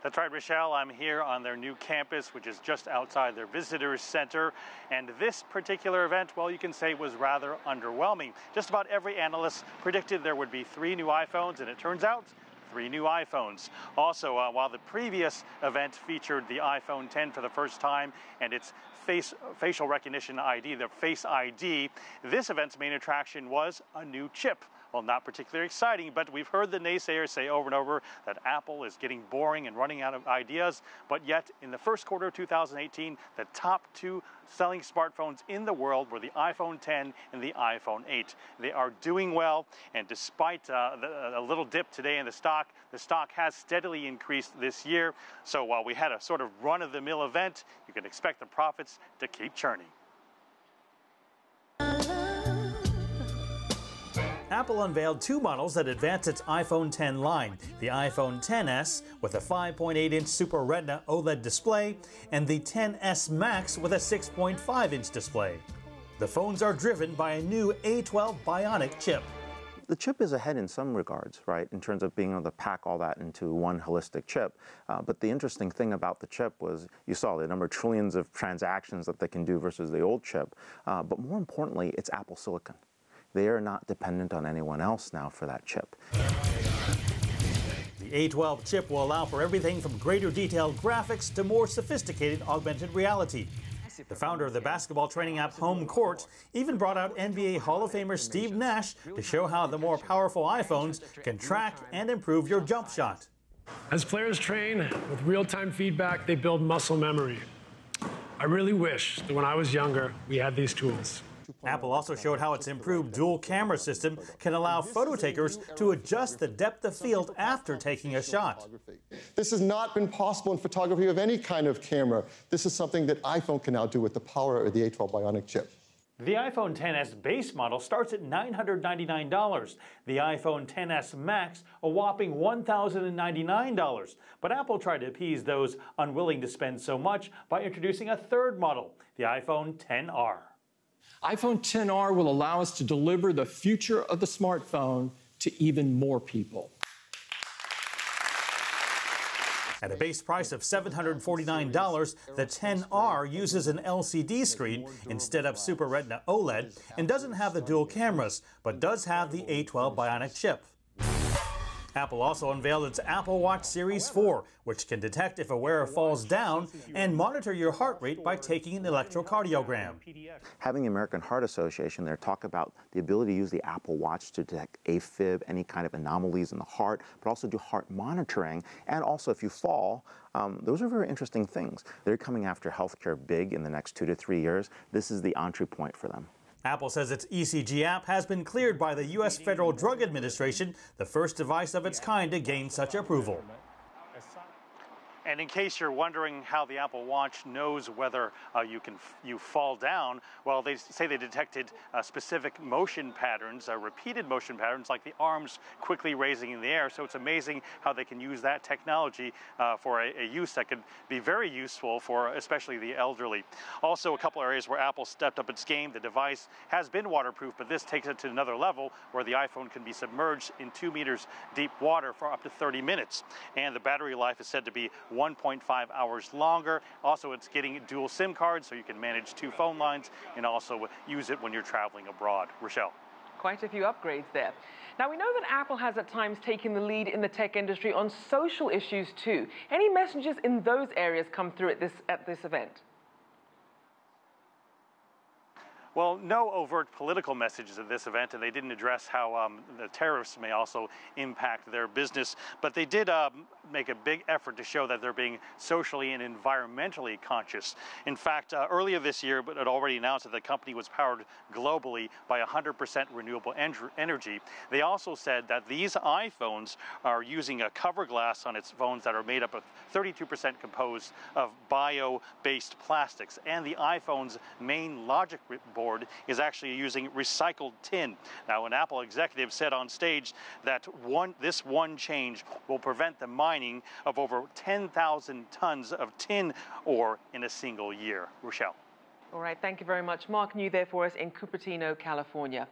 That's right, Rochelle. I'm here on their new campus, which is just outside their visitors center. And this particular event, well, you can say was rather underwhelming. Just about every analyst predicted there would be 3 new iPhones, and it turns out 3 new iPhones. Also, while the previous event featured the iPhone 10 for the first time and its facial recognition ID, the Face ID, this event's main attraction was a new chip. Well, not particularly exciting, but we've heard the naysayers say over and over that Apple is getting boring and running out of ideas. But yet, in the first quarter of 2018, the top 2 selling smartphones in the world were the iPhone 10 and the iPhone 8. They are doing well, and despite a little dip today in the stock has steadily increased this year. So while we had a sort of run-of-the-mill event, you can expect the profits to keep churning. Apple unveiled 2 models that advance its iPhone 10 line, the iPhone XS with a 5.8-inch Super Retina OLED display and the XS Max with a 6.5-inch display. The phones are driven by a new A12 bionic chip. The chip is ahead in some regards, right, in terms of being able to pack all that into one holistic chip. But the interesting thing about the chip was you saw the number of trillions of transactions that they can do versus the old chip. But more importantly, it's Apple silicon. They are not dependent on anyone else now for that chip. The A12 chip will allow for everything from greater detailed graphics to more sophisticated augmented reality. The founder of the basketball training app Home Court even brought out NBA Hall of Famer Steve Nash to show how the more powerful iPhones can track and improve your jump shot. As players train with real-time feedback, they build muscle memory. I really wish that when I was younger, we had these tools. Apple also showed how its improved dual camera system can allow photo takers to adjust the depth of field after taking a shot. This has not been possible in photography of any kind of camera. This is something that iPhone can now do with the power of the A12 bionic chip. The iPhone XS base model starts at $999. The iPhone XS Max a whopping $1,099. But Apple tried to appease those unwilling to spend so much by introducing a third model, the iPhone XR. iPhone XR will allow us to deliver the future of the smartphone to even more people. At a base price of $749, the XR uses an LCD screen instead of Super Retina OLED and doesn't have the dual cameras, but does have the A12 bionic chip. Apple also unveiled its Apple Watch Series 4, which can detect if a wearer falls down and monitor your heart rate by taking an electrocardiogram. Having the American Heart Association there talk about the ability to use the Apple Watch to detect AFib, any kind of anomalies in the heart, but also do heart monitoring, and also if you fall, those are very interesting things. They're coming after healthcare big in the next 2 to 3 years. This is the entry point for them. Apple says its ECG app has been cleared by the U.S. Federal Drug Administration, the first device of its kind to gain such approval. And in case you're wondering how the Apple Watch knows whether you fall down, well, they say they detected specific motion patterns, repeated motion patterns, like the arms quickly raising in the air. So it's amazing how they can use that technology for a use that could be very useful for especially the elderly. Also, a couple areas where Apple stepped up its game. The device has been waterproof, but this takes it to another level where the iPhone can be submerged in 2 meters deep water for up to 30 minutes. And the battery life is said to be 1.5 hours longer. Also, it's getting dual SIM cards, so you can manage 2 phone lines and also use it when you're traveling abroad. Rochelle. Quite a few upgrades there. Now, we know that Apple has at times taken the lead in the tech industry on social issues too. Any messages in those areas come through at this event? Well, no overt political messages at this event, and they didn't address how the tariffs may also impact their business. But they did make a big effort to show that they're being socially and environmentally conscious. In fact, earlier this year, but it already announced that the company was powered globally by 100% renewable energy. They also said that these iPhones are using a cover glass on its phones that are made up of 32% composed of bio-based plastics. And the iPhone's main logic board is actually using recycled tin. Now, an Apple executive said on stage that this one change will prevent the mining of over 10,000 tons of tin ore in a single year. Rochelle. All right, thank you very much. Mark New there for us in Cupertino, California.